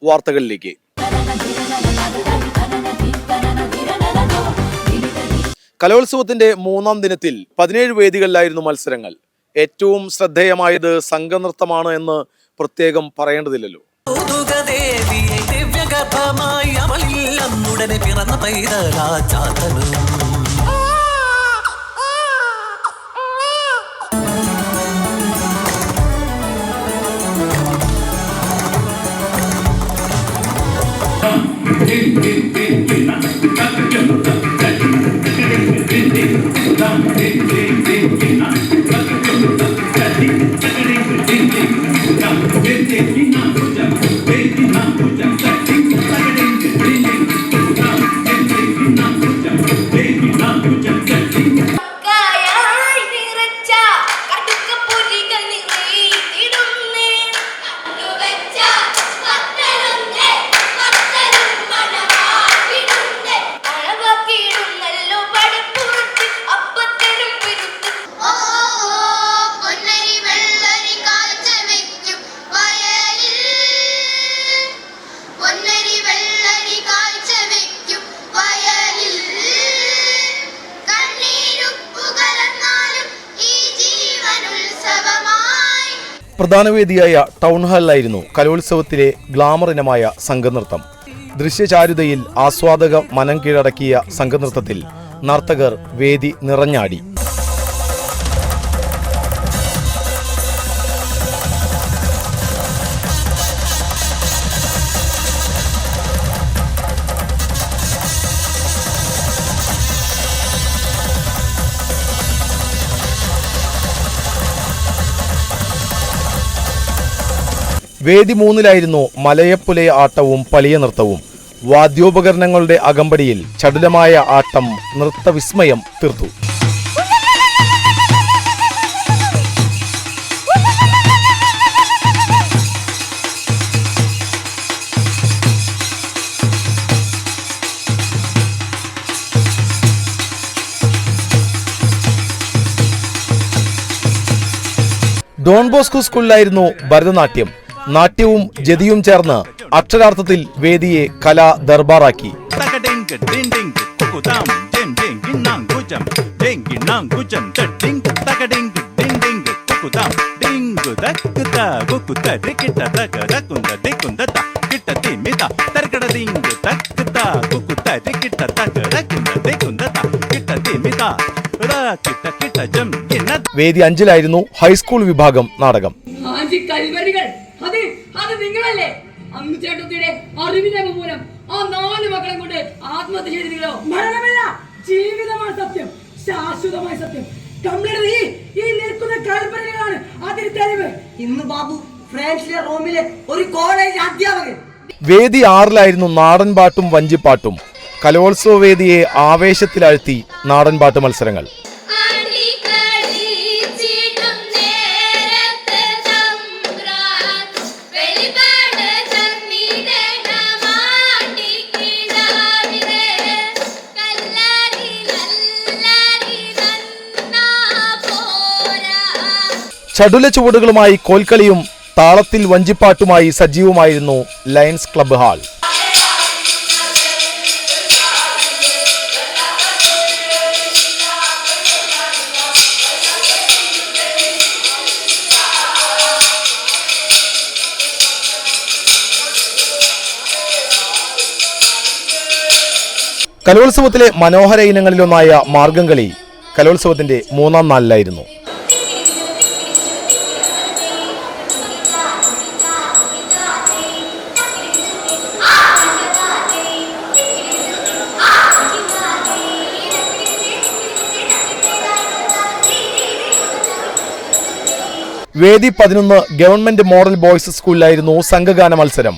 വാർത്തകളിലേക്ക്. കലോത്സവത്തിന്റെ 3-ാം ദിനത്തിൽ 17 വേദികളിലായിരുന്നു മത്സരങ്ങൾ. ഏറ്റവും ശ്രദ്ധേയമായത് സംഘനൃത്തമാണ് എന്ന് പ്രത്യേകം പറയേണ്ടതില്ലല്ലോ. പ്രധാന വേദിയായ ടൗൺ ഹാളിലായിരുന്നു കലോത്സവത്തിലെ ഗ്ലാമർ ഇനമായ സംഘനൃത്തം. ദൃശ്യചാരുതയിൽ ആസ്വാദക മനം കീഴടക്കിയ സംഘനൃത്തത്തിൽ നർത്തകർ വേദി നിറഞ്ഞാടി. വേദി 3-ലായിരുന്നു മലയപ്പുലയ ആട്ടവും പളിയ നൃത്തവും. വാദ്യോപകരണങ്ങളുടെ അകമ്പടിയിൽ ചടുലമായ ആട്ടം നൃത്തവിസ്മയം തീർത്തു. ഡോൺ ബോസ്കോ സ്കൂളിലായിരുന്നു ഭരതനാട്യം. നാട്യവും ജതിയും ചേർന്ന് അക്ഷരാർത്ഥത്തിൽ വേദിയെ കലാ ദർബാറാക്കി. വേദി 5-ലായിരുന്നു ഹൈസ്കൂൾ വിഭാഗം നാടകം. അത് നിങ്ങളല്ലേ അന്ന് ചേട്ടത്തിയുടെ അറിവിന്റെ മൂലം ആ 4 മക്കളെ കൊണ്ട് ആത്മഹത്യ ചെയ്തിരുന്നോ? മരണമല്ല, ജീവിതമാണ് സത്യം, ശാശ്വതമായ സത്യം. ഈ നിൽക്കുന്ന കൽപ്പനകളാണ് അതിന് തെളിവ്. ഇന്ന് ബാബു ഫ്രാൻസിലെ റോമിലെ ഒരു കോളേജ് അധ്യാപകൻ. വേദി 6-ലായിരുന്നു നാടൻപാട്ടും വഞ്ചിപ്പാട്ടും. കലോത്സവ വേദിയെ ആവേശത്തിലാഴ്ത്തി നാടൻപാട്ട് മത്സരങ്ങൾ. ചടുല ചുവടുകളുമായി കോൽക്കളിയും താളത്തിൽ വഞ്ചിപ്പാട്ടുമായി സജീവമായിരുന്നു ലയൺസ് ക്ലബ്ബ് ഹാൾ. കലോത്സവത്തിലെ മനോഹര ഇനങ്ങളിലൊന്നായ മാർഗംകളി കലോത്സവത്തിന്റെ 3-ാം നാളിലായിരുന്നു. വേദി 11 ഗവൺമെന്റ് മോഡൽ ബോയ്സ് സ്കൂളിലായിരുന്നു സംഘഗാന മത്സരം.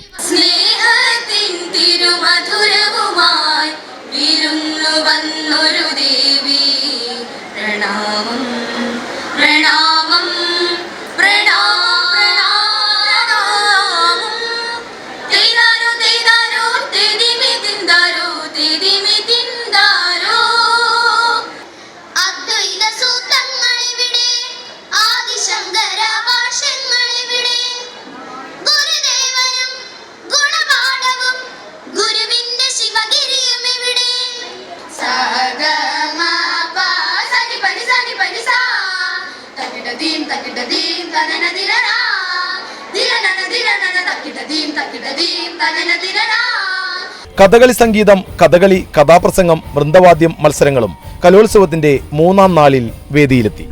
കഥകളി സംഗീതം, കഥകളി, കഥാപ്രസംഗം, വൃന്ദവാദ്യം മത്സരങ്ങളും കലോത്സവത്തിന്റെ 3-ാം നാളിൽ വേദിയിലെത്തി.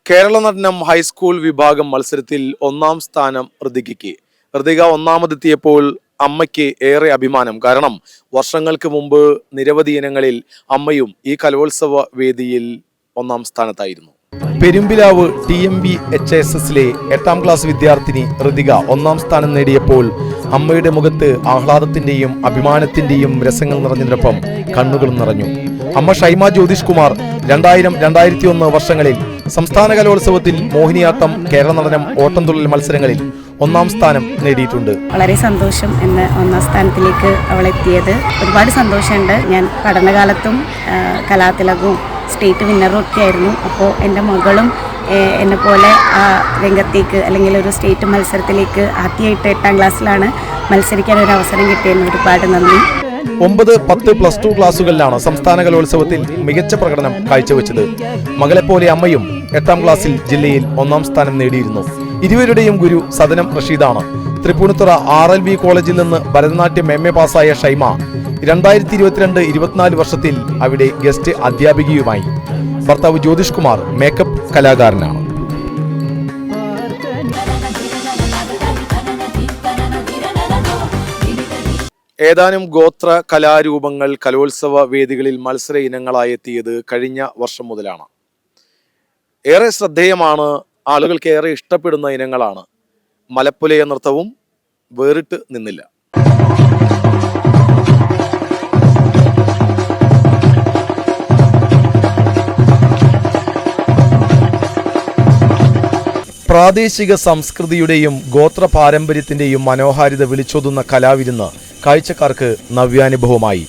കേരള നടനം ഹൈസ്കൂൾ വിഭാഗം മത്സരത്തിൽ 1-ാം സ്ഥാനം ഋതികയ്ക്ക്. ഋതിക 1-ാമതെത്തിയപ്പോൾ അമ്മയ്ക്ക് ഏറെ അഭിമാനം. കാരണം വർഷങ്ങൾക്ക് മുമ്പ് നിരവധി ഇനങ്ങളിൽ അമ്മയും ഈ കലോത്സവ വേദിയിൽ 1-ാം സ്ഥാനത്തായിരുന്നു. പെരുമ്പിലാവ് TMBHSSലെ 8-ാം ക്ലാസ് വിദ്യാർത്ഥിനി ഋതിക 1-ാം സ്ഥാനം നേടിയപ്പോൾ അമ്മയുടെ മുഖത്ത് ആഹ്ലാദത്തിന്റെയും അഭിമാനത്തിന്റെയും രസങ്ങൾ നിറഞ്ഞതിനൊപ്പം കണ്ണുകളും നിറഞ്ഞു. അമ്മ ഷൈമ ജ്യോതിഷ് കുമാർ 2000-2001 വർഷങ്ങളിൽ സംസ്ഥാന കലോത്സവത്തിൽ മോഹിനിയാട്ടം, കേരള നടനം, ഓട്ടംതുള്ളൽ മത്സരങ്ങളിൽ 1-ാം സ്ഥാനം നേടിയിട്ടുണ്ട്. വളരെ സന്തോഷം എന്ന് 1-ാം സ്ഥാനത്തിലേക്ക് അവൾ എത്തിയത്. ഒരുപാട് സന്തോഷമുണ്ട്. ഞാൻ പഠനകാലത്തും കലാതിലകവും സ്റ്റേറ്റ് വിന്നറും ഒക്കെ ആയിരുന്നു. അപ്പോൾ എൻ്റെ മകളും എന്നെ പോലെ ആ രംഗത്തേക്ക് അല്ലെങ്കിൽ ഒരു സ്റ്റേറ്റ് മത്സരത്തിലേക്ക് ആദ്യമായിട്ട് 8-ാം ക്ലാസ്സിലാണ് മത്സരിക്കാൻ ഒരു അവസരം കിട്ടിയതിന് ഒരുപാട് നന്ദി. 9, 10, +2 ക്ലാസുകളിലാണ് സംസ്ഥാന കലോത്സവത്തിൽ മികച്ച പ്രകടനം കാഴ്ചവെച്ചത്. മകളെപ്പോലെ അമ്മയും 8-ാം ക്ലാസ്സിൽ ജില്ലയിൽ 1-ാം സ്ഥാനം നേടിയിരുന്നു. ഇരുവരുടെയും ഗുരു സദനം റഷീദാണ്. തൃപ്പൂണിത്തുറ RLV കോളേജിൽ നിന്ന് ഭരതനാട്യം MA പാസ്സായ ഷൈമ 2022-24 വർഷത്തിൽ അവിടെ ഗസ്റ്റ് അധ്യാപികയുമായി. ഭർത്താവ് ജ്യോതിഷ് കുമാർ മേക്കപ്പ് കലാകാരനാണ്. ഏതാനും ഗോത്ര കലാരൂപങ്ങൾ കലോത്സവ വേദികളിൽ മത്സര ഇനങ്ങളായി എത്തിയത് കഴിഞ്ഞ വർഷം മുതലാണ്. ഏറെ ശ്രദ്ധേയമാണ്, ആളുകൾക്ക് ഏറെ ഇഷ്ടപ്പെടുന്ന ഇനങ്ങളാണ്. മലപ്പുലയ നൃത്തവും വേറിട്ട് നിന്നില്ല. പ്രാദേശിക സംസ്കൃതിയുടെയും ഗോത്ര പാരമ്പര്യത്തിന്റെയും മനോഹാരിത വിളിച്ചോതുന്ന കലാവിരുന്ന് കാഴ്ചക്കാർക്ക് നവ്യാനുഭവമായി.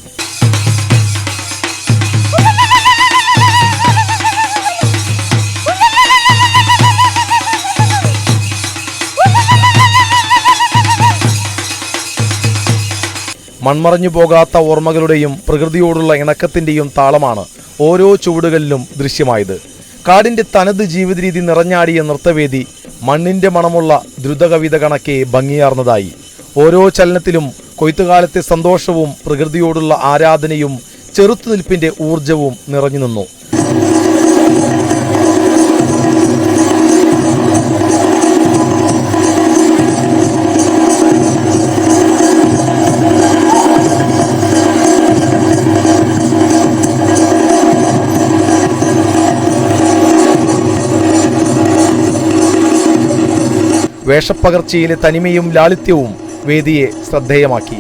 മൺമറഞ്ഞു പോകാത്ത ഓർമ്മകളുടെയും പ്രകൃതിയോടുള്ള ഇണക്കത്തിന്റെയും താളമാണ് ഓരോ ചുവടുകളിലും ദൃശ്യമായത്. കാടിന്റെ തനത് ജീവിത രീതി നിറഞ്ഞാടിയ നൃത്തവേദി മണ്ണിന്റെ മണമുള്ള ദ്രുതകവിത കണക്കെ ഭംഗിയാർന്നതായി. ഓരോ ചലനത്തിലും കൊയ്ത്തുകാലത്തെ സന്തോഷവും പ്രകൃതിയോടുള്ള ആരാധനയും ചെറുത്തുനിൽപ്പിന്റെ ഊർജവും നിറഞ്ഞു നിന്നു. വേഷപ്പകർച്ചയിലെ തനിമയും ലാളിത്യവും വേദിയെ ശ്രദ്ധേയമാക്കി.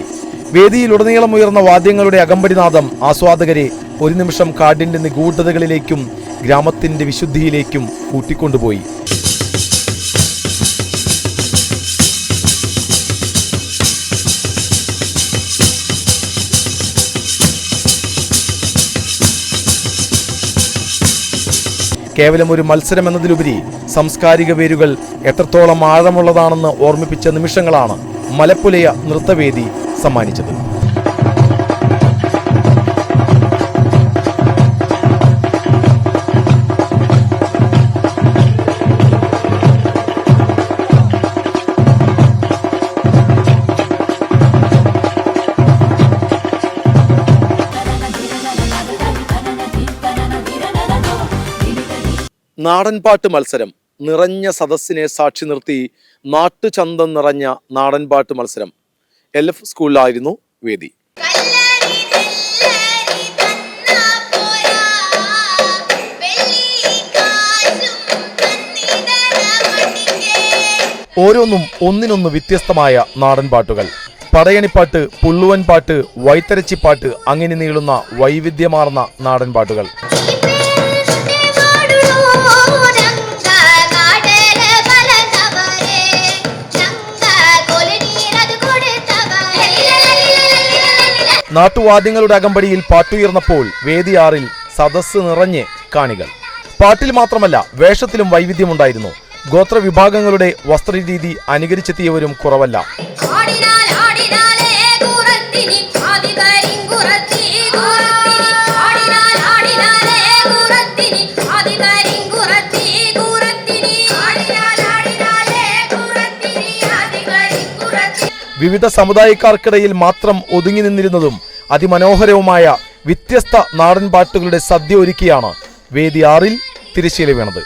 വേദിയിലുടനീളം ഉയർന്ന വാദ്യങ്ങളുടെ അകമ്പടിനാദം ആസ്വാദകരെ ഒരു നിമിഷം കാടിന്റെ നിഗൂഢതകളിലേക്കും ഗ്രാമത്തിന്റെ വിശുദ്ധിയിലേക്കും കൂട്ടിക്കൊണ്ടുപോയി. കേവലം ഒരു മത്സരം എന്നതിലുപരി സാംസ്കാരിക വേരുകൾ എത്രത്തോളം ആഴമുള്ളതാണെന്ന് ഓർമ്മിപ്പിച്ച നിമിഷങ്ങളാണ് മലപ്പുലയ നൃത്തവേദി സമ്മാനിച്ചത്. നാടൻപാട്ട് മത്സരം നിറഞ്ഞ സദസ്സിനെ സാക്ഷി നിർത്തി നാട്ടുചന്തം നിറഞ്ഞ നാടൻപാട്ട് മത്സരം LF സ്കൂളിലായിരുന്നു വേദി. ഓരോന്നും ഒന്നിനൊന്ന് വ്യത്യസ്തമായ നാടൻപാട്ടുകൾ. പടയണിപ്പാട്ട്, പുള്ളുവൻ പാട്ട്, വൈത്തരച്ചിപ്പാട്ട്, അങ്ങനെ നീളുന്ന വൈവിധ്യമാർന്ന നാടൻപാട്ടുകൾ. നാട്ടുവാദ്യങ്ങളുടെ അകമ്പടിയിൽ പാട്ടുയർന്നപ്പോൾ വേദി 6-ൽ സദസ്സ് നിറഞ്ഞ് കാണികൾ. പാട്ടിൽ മാത്രമല്ല വേഷത്തിലും വൈവിധ്യമുണ്ടായിരുന്നു. ഗോത്രവിഭാഗങ്ങളുടെ വസ്ത്രരീതി അനുകരിച്ചെത്തിയവരും കുറവല്ല. വിവിധ സമുദായക്കാർക്കിടയിൽ മാത്രം ഒതുങ്ങി നിന്നിരുന്നതും അതിമനോഹരവുമായ വ്യത്യസ്ത നാടൻ പാട്ടുകളുടെ സദ്യ ഒരുക്കിയാണ് വേദി 6-ൽ തിരശ്ശീല വീണത്.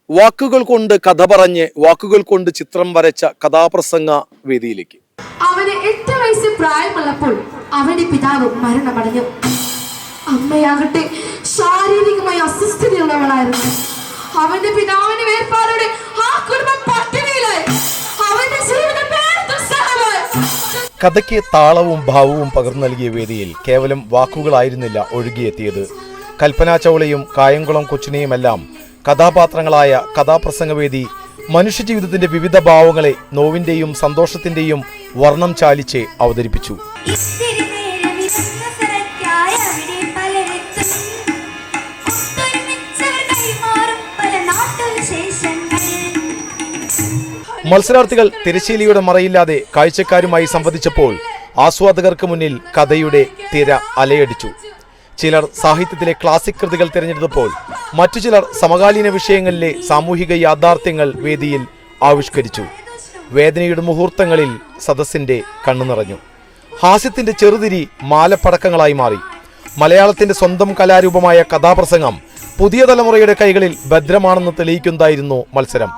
വാക്കുകൾ കൊണ്ട് കഥ പറഞ്ഞ് വാക്കുകൾ കൊണ്ട് ചിത്രം വരച്ച കഥാപ്രസംഗ വേദിയിലേക്ക്. അവന് 8 വയസ്സ് പ്രായമുള്ളപ്പോൾ അവന്റെ പിതാവ് മരണമടഞ്ഞു. അമ്മയാകട്ടെ ശാരീരികമായി അസ്വസ്ഥതയുള്ളവളായിരുന്നു. അവന്റെ പിതാവിന്റെ വേർപാടോടെ ആ കുടുംബം പട്ടിണിയിലായി. അവന്റെ ജീവിതം ദുസ്സഹമായി. കഥയ്ക്ക് താളവും ഭാവവും പകർന്നു നൽകിയ വേദിയിൽ കേവലം വാക്കുകളായിരുന്നില്ല ഒഴുകിയെത്തിയത്. കൽപ്പന ചൗളയും കായംകുളം കൊച്ചിനെയുമെല്ലാം കഥാപാത്രങ്ങളായ കഥാപ്രസംഗവേദി മനുഷ്യജീവിതത്തിന്റെ വിവിധ ഭാവങ്ങളെ നോവിന്റെയും സന്തോഷത്തിന്റെയും വർണ്ണം ചാലിച്ച് അവതരിപ്പിച്ചു. മത്സരാർത്ഥികൾ തിരശ്ശീലയുടെ മറയില്ലാതെ കാഴ്ചക്കാരുമായി സംവദിച്ചപ്പോൾ ആസ്വാദകർക്ക് മുന്നിൽ കഥയുടെ തിര അലയടിച്ചു. ചിലർ സാഹിത്യത്തിലെ ക്ലാസിക് കൃതികൾ തിരഞ്ഞെടുത്തപ്പോൾ മറ്റു ചിലർ സമകാലീന വിഷയങ്ങളിലെ സാമൂഹിക യാഥാർത്ഥ്യങ്ങൾ വേദിയിൽ ആവിഷ്കരിച്ചു. വേദനയുടെ മുഹൂർത്തങ്ങളിൽ സദസ്സിന്റെ കണ്ണു നിറഞ്ഞു. ഹാസ്യത്തിന്റെ ചെറുതിരി മാലപ്പടക്കങ്ങളായി മാറി. മലയാളത്തിന്റെ സ്വന്തം കലാരൂപമായ കഥാപ്രസംഗം പുതിയ തലമുറയുടെ കൈകളിൽ ഭദ്രമാണെന്ന് തെളിയിക്കുന്നതായിരുന്നു മത്സരം.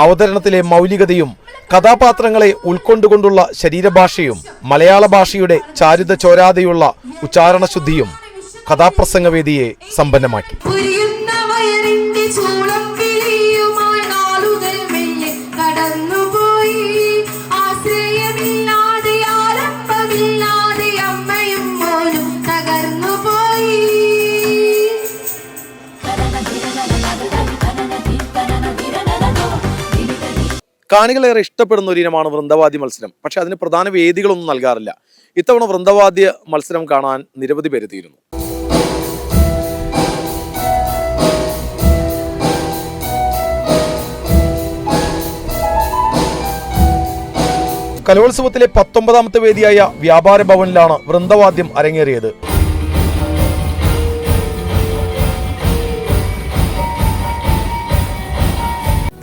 അവതരണത്തിലെ മൗലികതയും കഥാപാത്രങ്ങളെ ഉൾക്കൊണ്ടുകൊണ്ടുള്ള ശരീരഭാഷയും മലയാള ഭാഷയുടെ ചാരുത ചോരാതെയുള്ള ഉച്ചാരണശുദ്ധിയും കഥാപ്രസംഗവേദിയെ സമ്പന്നമാക്കി. കാണികളേറെ ഇഷ്ടപ്പെടുന്ന ഒരു ഇനമാണ് വൃന്ദവാദ്യ മത്സരം. പക്ഷെ അതിന് പ്രധാന വേദികളൊന്നും നൽകാറില്ല. ഇത്തവണ വൃന്ദവാദ്യ മത്സരം കാണാൻ നിരവധി പേര് എത്തിയിരുന്നു. കലോത്സവത്തിലെ 19ാമത്തെ വേദിയായ വ്യാപാര ഭവനിലാണ് വൃന്ദവാദ്യം അരങ്ങേറിയത്.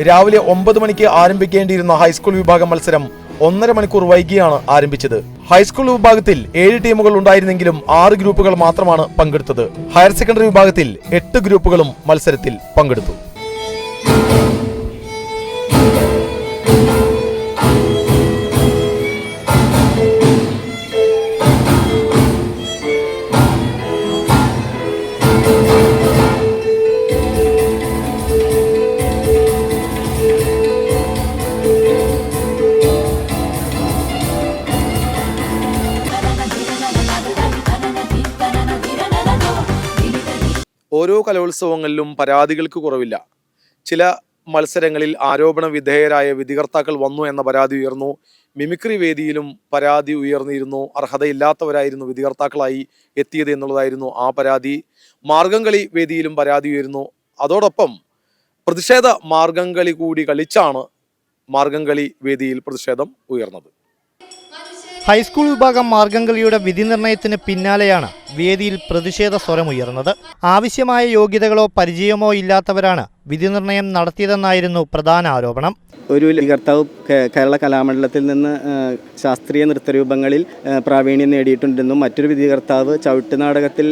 രാവിലെ 9 മണിക്ക് ആരംഭിക്കേണ്ടിയിരുന്ന ഹൈസ്കൂൾ വിഭാഗം മത്സരം 1.5 മണിക്കൂർ വൈകിയാണ് ആരംഭിച്ചത്. ഹൈസ്കൂൾ വിഭാഗത്തിൽ 7 ടീമുകൾ ഉണ്ടായിരുന്നെങ്കിലും 6 ഗ്രൂപ്പുകൾ മാത്രമാണ് പങ്കെടുത്തത്. ഹയർ സെക്കൻഡറി വിഭാഗത്തിൽ 8 ഗ്രൂപ്പുകളും മത്സരത്തിൽ പങ്കെടുത്തു. ഓരോ കലോത്സവങ്ങളിലും പരാതികൾക്ക് കുറവില്ല. ചില മത്സരങ്ങളിൽ ആരോപണ വിധേയരായ വിധികർത്താക്കൾ വന്നു എന്ന പരാതി ഉയർന്നു. മിമിക്രി വേദിയിലും പരാതി ഉയർന്നിരുന്നു. അർഹതയില്ലാത്തവരായിരുന്നു വിധികർത്താക്കളായി എത്തിയത് എന്നുള്ളതായിരുന്നു ആ പരാതി. മാർഗംകളി വേദിയിലും പരാതി ഉയർന്നു. അതോടൊപ്പം പ്രതിഷേധ മാർഗംകളി കൂടി കളിച്ചാണ് മാർഗംകളി വേദിയിൽ പ്രതിഷേധം ഉയർന്നത്. ഹൈസ്കൂൾ വിഭാഗം മാർഗംകളിയുടെ വിധി നിർണയത്തിന് പിന്നാലെയാണ് വേദിയിൽ പ്രതിഷേധ സ്വരമുയർന്നത്. ആവശ്യമായ യോഗ്യതകളോ പരിചയമോ ഇല്ലാത്തവരാണ് വിധിനിർണയം നടത്തിയതെന്നായിരുന്നു പ്രധാന ആരോപണം. ഒരു വിധികർത്താവ് കേരള കലാമണ്ഡലത്തിൽ നിന്ന് ശാസ്ത്രീയ നൃത്തരൂപങ്ങളിൽ പ്രാവീണ്യം നേടിയിട്ടുണ്ടെന്നും മറ്റൊരു വിധികർത്താവ് ചവിട്ട് നാടകത്തിൽ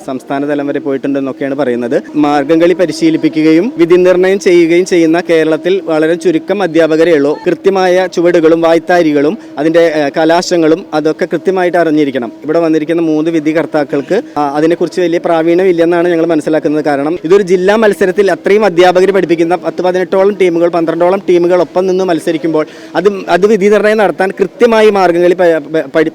സംസ്ഥാന തലം വരെ പോയിട്ടുണ്ടെന്നൊക്കെയാണ് പറയുന്നത്. മാർഗംകളി പരിശീലിപ്പിക്കുകയും വിധി നിർണയം ചെയ്യുകയും ചെയ്യുന്ന കേരളത്തിൽ വളരെ ചുരുക്കം അധ്യാപകരേ ഉള്ളൂ. കൃത്യമായ ചുവടുകളും വായ്ത്താരികളും അതിൻ്റെ കലാശങ്ങളും അതൊക്കെ കൃത്യമായിട്ട് അറിഞ്ഞിരിക്കണം. ഇവിടെ വന്നിരിക്കുന്ന 3 വിധികർത്താക്കൾക്ക് അതിനെക്കുറിച്ച് വലിയ പ്രാവീണ്യം ഇല്ലെന്നാണ് ഞങ്ങൾ മനസ്സിലാക്കുന്നത്. കാരണം ഇതൊരു ജില്ലാ മത്സരത്തിൽ അത്രയും അധ്യാപകർ പഠിപ്പിക്കുന്ന 10-18ഓളം ടീമുകൾ 12ഓളം ടീമുകൾ ഒപ്പം നിന്ന് മത്സരിക്കുമ്പോൾ അത് വിധി നിർണയം നടത്താൻ കൃത്യമായി മാർഗംകളി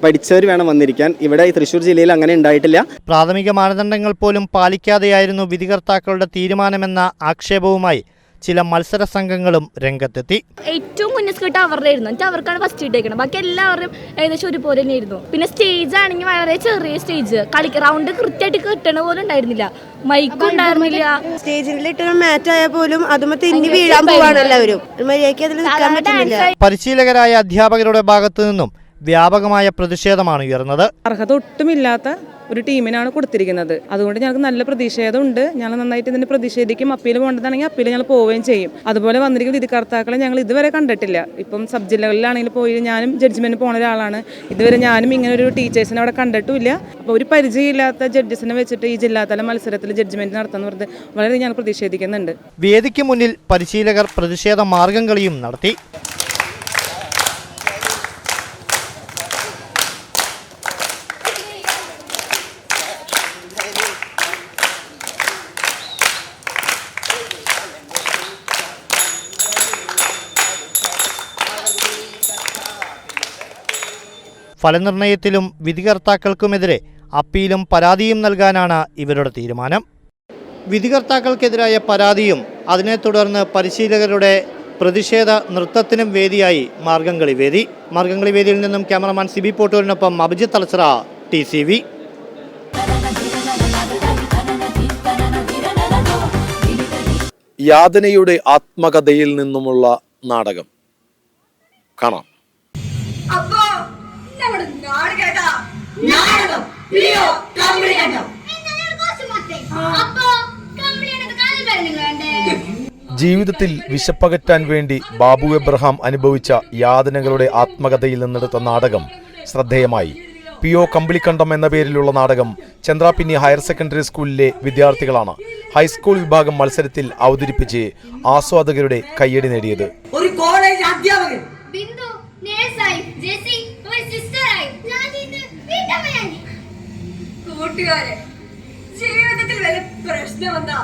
പഠിച്ചവർ വേണം വന്നിരിക്കാൻ. ഇവിടെ തൃശ്ശൂർ ജില്ലയിൽ അങ്ങനെ ഉണ്ടായിട്ടില്ല. പ്രാഥമിക മാനദണ്ഡങ്ങൾ പോലും പാലിക്കാതെയായിരുന്നു വിധികർത്താക്കളുടെ തീരുമാനമെന്ന ആക്ഷേപവുമായി ചില മത്സര സംഘങ്ങളും രംഗത്തെത്തി. ഏറ്റവും മുന്നേ കിട്ട അവരുടെ ആയിരുന്നു, എന്നിട്ട് അവർക്കാണ് ഫസ്റ്റ് ഇട്ടേക്കണം. ബാക്കി എല്ലാവരും ഏകദേശം ഒരുപോലെ തന്നെയായിരുന്നു. പിന്നെ സ്റ്റേജ് ആണെങ്കിൽ വളരെ ചെറിയ സ്റ്റേജ്, റൗണ്ട് കൃത്യമായിട്ട് കിട്ടണ പോലും ഉണ്ടായിരുന്നില്ല, മൈക്കും ഉണ്ടായിരുന്നില്ല. സ്റ്റേജിലിട്ടൊരു മാച്ച് ആയാൽ പോലും അതും തെന്നി വീഴാൻ പോവാണ് എല്ലാവരും. മര്യാദയ്ക്ക് അതിൽ നിൽക്കാൻ പറ്റുന്നില്ല. പരിശീലകരായ അധ്യാപകരുടെ ഭാഗത്തു നിന്നും വ്യാപകമായ പ്രതിഷേധമാണ് ഉയർന്നത്. അർഹത ഒട്ടുമില്ലാത്ത ഒരു ടീമിനാണ് കൊടുത്തിരിക്കുന്നത്. അതുകൊണ്ട് ഞങ്ങൾക്ക് നല്ല പ്രതിഷേധമുണ്ട്. ഞങ്ങൾ നന്നായിട്ട് ഇതിന് പ്രതിഷേധിക്കും. അപ്പീൽ പോകേണ്ടതാണെങ്കിൽ അപ്പീൽ ഞങ്ങൾ പോവുകയും ചെയ്യും. അതുപോലെ വന്നിരിക്കുന്ന വിധികർത്താക്കളെ ഞങ്ങൾ ഇതുവരെ കണ്ടിട്ടില്ല. ഇപ്പം സബ് ജില്ലകളിലാണെങ്കിൽ പോയി ഞാനും ജഡ്ജ്മെൻറ്റ് പോണ ഒരാളാണ്. ഇതുവരെ ഞാനും ഇങ്ങനെ ഒരു ടീച്ചേഴ്സിനെ അവിടെ കണ്ടിട്ടുമില്ല. അപ്പോൾ ഒരു പരിചയമില്ലാത്ത ജഡ്ജസിനെ വെച്ചിട്ട് ഈ ജില്ലാതല മത്സരത്തിൽ ജഡ്ജ്മെൻറ്റ് നടത്താന്ന് പറഞ്ഞത് വളരെ ഞങ്ങൾ പ്രതിഷേധിക്കുന്നുണ്ട്. വേദിക്ക് മുന്നിൽ പരിശീലകർ പ്രതിഷേധ മാർഗംകളിയും നടത്തി. ഫലനിർണയത്തിലും വിധികർത്താക്കൾക്കുമെതിരെ അപ്പീലും പരാതിയും നൽകാനാണ് ഇവരുടെ തീരുമാനം. വിധികർത്താക്കൾക്കെതിരായ പരാതിയും അതിനെ തുടർന്ന് പരിശീലകരുടെ പ്രതിഷേധ നൃത്തത്തിനും വേദിയായി മാർഗംകളി വേദി. മാർഗംകളി വേദിയിൽ നിന്നും ക്യാമറമാൻ സിബി പോട്ടൂരിനൊപ്പം അഭിജിത്ത് തലച്ചറ, TCV. യാതനയുടെ ആത്മകഥയിൽ നിന്നുമുള്ള നാടകം കാണാം. ജീവിതത്തിൽ വിശപ്പകറ്റാൻ വേണ്ടി ബാബു എബ്രഹാം അനുഭവിച്ച യാതനകളുടെ ആത്മകഥയിൽ നിന്നെടുത്ത നാടകം ശ്രദ്ധേയമായി. PO കമ്പിളിക്കണ്ടം എന്ന പേരിലുള്ള നാടകം ചന്ദ്രാപിന്നി ഹയർ സെക്കൻഡറി സ്കൂളിലെ വിദ്യാർത്ഥികളാണ് ഹൈസ്കൂൾ വിഭാഗം മത്സരത്തിൽ അവതരിപ്പിച്ച് ആസ്വാദകരുടെ കയ്യടി നേടിയത്. ഒരു കോളേജ് അധ്യാപകൻ കൂട്ടുകാരെ, ജീവിതത്തിൽ വല്ല പ്രശ്നം വന്നാ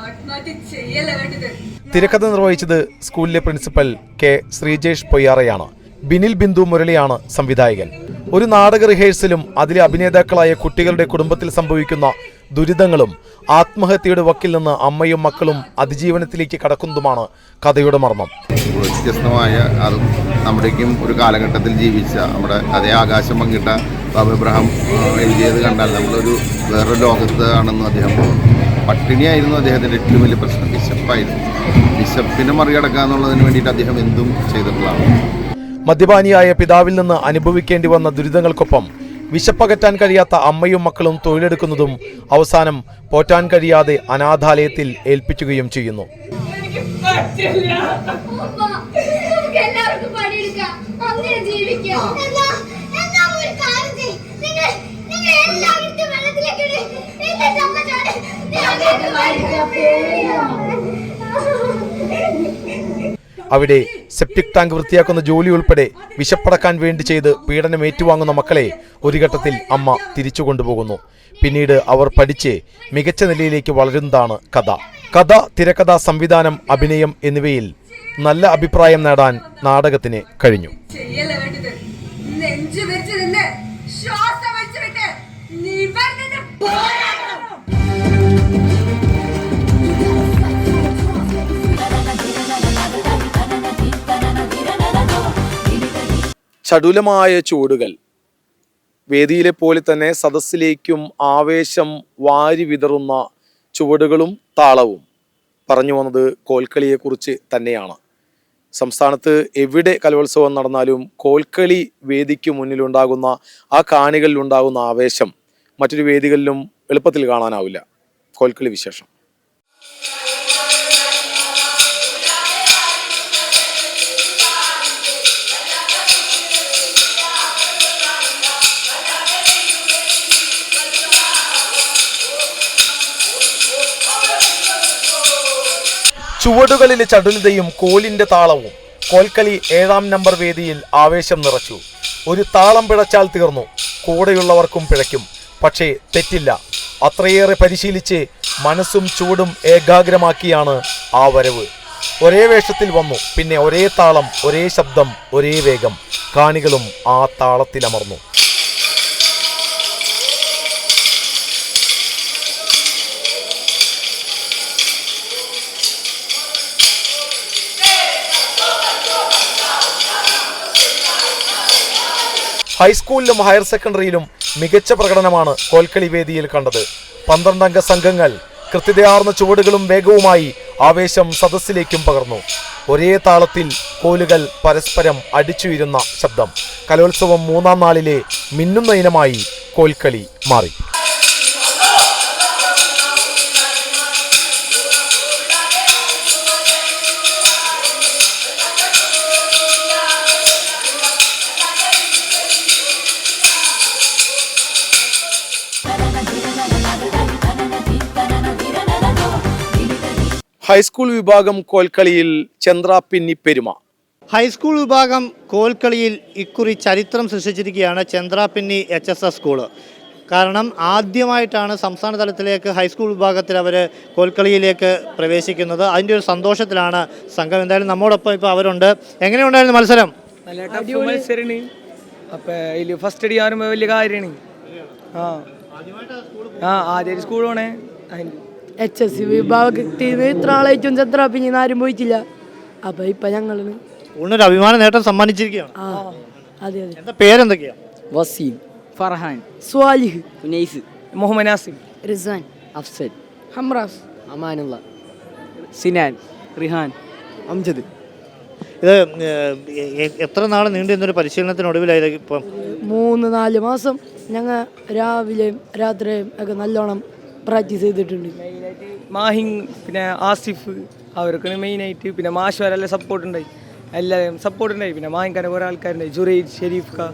ആത്മഹത്യ ചെയ്യല്ല വേണ്ടത്. തിരക്കഥ നിർവഹിച്ചത് സ്കൂളിലെ പ്രിൻസിപ്പൽ K. ശ്രീജേഷ് പൊയ്യാറയാണ്. ബിനിൽ ബിന്ദു മുരളിയാണ് സംവിധായകൻ. ഒരു നാടക റിഹേഴ്സലും അതിലെ അഭിനേതാക്കളായ കുട്ടികളുടെ കുടുംബത്തിൽ സംഭവിക്കുന്ന ദുരിതങ്ങളും ആത്മഹത്യയുടെ വക്കിൽ നിന്ന് അമ്മയും മക്കളും അതിജീവനത്തിലേക്ക് കടക്കുന്നതുമാണ് കഥയുടെ മർമ്മം. വ്യത്യസ്തമായ അതും നമ്മുടേക്കും ഒരു കാലഘട്ടത്തിൽ ജീവിച്ച നമ്മുടെ അതേ ആകാശം പങ്കിട്ട ബാബു എബ്രഹാം എഴുതിയത് കണ്ടാൽ നമ്മളൊരു വേറൊരു ലോകത്ത് ആണെന്ന് അദ്ദേഹം തോന്നുന്നു. പട്ടിണിയായിരുന്നു അദ്ദേഹത്തിൻ്റെ ഏറ്റവും വലിയ പ്രശ്നം, വിശപ്പായിരുന്നു. വിശപ്പിനെ മറികടക്കുക എന്നുള്ളതിന് വേണ്ടിയിട്ട് അദ്ദേഹം എന്തും ചെയ്തിട്ടുള്ളതാണ്. മദ്യപാനിയായ പിതാവിൽ നിന്ന് അനുഭവിക്കേണ്ടി വന്ന ദുരിതങ്ങൾക്കൊപ്പം വിശപ്പകറ്റാൻ കഴിയാത്ത അമ്മയും മക്കളും തൊഴിലെടുക്കുന്നതും അവസാനം പോറ്റാൻ കഴിയാതെ അനാഥാലയത്തിൽ ഏൽപ്പിക്കുകയും ചെയ്യുന്നു. അവിടെ സെപ്റ്റിക് ടാങ്ക് വൃത്തിയാക്കുന്ന ജോലി ഉൾപ്പെടെ വിശപ്പടക്കാൻ വേണ്ടി ചെയ്ത് പീഡനം ഏറ്റുവാങ്ങുന്ന മക്കളെ ഒരു ഘട്ടത്തിൽ അമ്മ തിരിച്ചു കൊണ്ടുപോകുന്നു. പിന്നീട് അവർ പഠിച്ച് മികച്ച നിലയിലേക്ക് വളരുന്നതാണ് കഥ. കഥ, തിരക്കഥ, സംവിധാനം, അഭിനയം എന്നിവയിൽ നല്ല അഭിപ്രായം നേടാൻ നാടകത്തിന് കഴിഞ്ഞു. ചടുലമായ ചുവടുകൾ, വേദിയിലെ പോലെ തന്നെ സദസ്സിലേക്കും ആവേശം വാരി വിതറുന്ന ചുവടുകളും താളവും പറഞ്ഞു വന്നത് കോൽക്കളിയെക്കുറിച്ച് തന്നെയാണ്. സംസ്ഥാനത്ത് എവിടെ കലോത്സവം നടന്നാലും കോൽക്കളി വേദിക്ക് മുന്നിലുണ്ടാകുന്ന ആ കാണികളിലുണ്ടാകുന്ന ആവേശം മറ്റൊരു വേദികളിലും എളുപ്പത്തിൽ കാണാനാവില്ല. കോൽക്കളി വിശേഷം. ചുവടുകളിലെ ചടുലതയും കോലിന്റെ താളവും കോൽക്കളി 7ാം നമ്പർ വേദിയിൽ ആവേശം നിറച്ചു. ഒരു താളം പിഴച്ചാൽ തീർന്നു, കൂടെയുള്ളവർക്കും പിഴയ്ക്കും. പക്ഷേ തെറ്റില്ല. അത്രയേറെ പരിശീലിച്ച് മനസ്സും ചുവടും ഏകാഗ്രമാക്കിയാണ് ആ വരവ്. ഒരേ വേഷത്തിൽ വന്നു, പിന്നെ ഒരേ താളം, ഒരേ ശബ്ദം, ഒരേ വേഗം. കാണികളും ആ താളത്തിലമർന്നു. ഹൈസ്കൂളിലും ഹയർ സെക്കൻഡറിയിലും മികച്ച പ്രകടനമാണ് കോൽക്കളി വേദിയിൽ കണ്ടത്. 12 അംഗ സംഘങ്ങൾ കൃത്യതയാർന്ന ചുവടുകളും വേഗവുമായി ആവേശം സദസ്സിലേക്കും പകർന്നു. ഒരേ താളത്തിൽ കോലുകൾ പരസ്പരം അടിച്ചുയരുന്ന ശബ്ദം. കലോത്സവം 3ാം നാളിലെ മിന്നുന്ന ഇനമായി കോൽക്കളി മാറി. ഹൈസ്കൂൾ വിഭാഗം കോൽക്കളിയിൽ ചന്ദ്രാപിന്നി പെരുമ. ഹൈസ്കൂൾ വിഭാഗം കോൽക്കളിയിൽ ഇക്കുറി ചരിത്രം സൃഷ്ടിച്ചിരിക്കുകയാണ് ചന്ദ്രാപിന്നി HSS സ്കൂള്. കാരണം ആദ്യമായിട്ടാണ് സംസ്ഥാന തലത്തിലേക്ക് ഹൈസ്കൂൾ വിഭാഗത്തിൽ അവർ കോൽക്കളിയിലേക്ക് പ്രവേശിക്കുന്നത്. അതിൻ്റെ ഒരു സന്തോഷത്തിലാണ് സംഘം. എന്തായാലും നമ്മോടൊപ്പം ഇപ്പോൾ അവരുണ്ട്. എങ്ങനെയുണ്ടായിരുന്നു മത്സരം? നല്ല ടഫ് മത്സരമാണ്. അപ്പം അതിൽ ഫസ്റ്റ് അടിയാറുമ്പോൾ വലിയ കാര്യമാണ്. ആദ്യം സ്കൂൾ പോണേ. HSC വിഭാഗത്തിൽ ഇത്ര ആളായിട്ടും ചന്ദ്രാപിന്നി ആരും പോയിട്ടില്ല. അപ്പൊ ഇപ്പൊ ഞങ്ങള് ഒരു അഭിമാന നേട്ടം സമ്മാനിച്ചിരിക്കുകയാണ്. അതെ അതെ. എന്താ പേരെന്തൊക്കെയാണ്? വസീം, ഫർഹാൻ, സ്വാലിഹ്, ഉനൈസ്, മുഹമ്മദ് നാസിം, റിസ്വാൻ, അഫ്സൽ, ഹംറാസ്, അമാനുള്ള, സിനാൻ, റിഹാൻ, അംജദ്. ഇത് എത്ര നാൾ നീണ്ടുന്നൊരു പരിശീലനത്തിനൊടുവിലായിരിക്കും ഇപ്പം? 3-4 മാസം ഞങ്ങൾ രാവിലെയും രാത്രിയും ഒക്കെ നല്ലോണം പ്രാക്ടീസ് ചെയ്തിട്ടുണ്ട്. മാഹിൻ, പിന്നെ ആസിഫ്, അവർക്കാണ് മെയിനായിട്ട്. പിന്നെ മാഷുകാരെല്ലാം സപ്പോർട്ടുണ്ടായി, എല്ലാവരും സപ്പോർട്ടുണ്ടായി. പിന്നെ മാഹിൻകാരെ കുറേ ആൾക്കാരുണ്ടായി, ജുറൈദ്, ഷെരീഫ് കാ,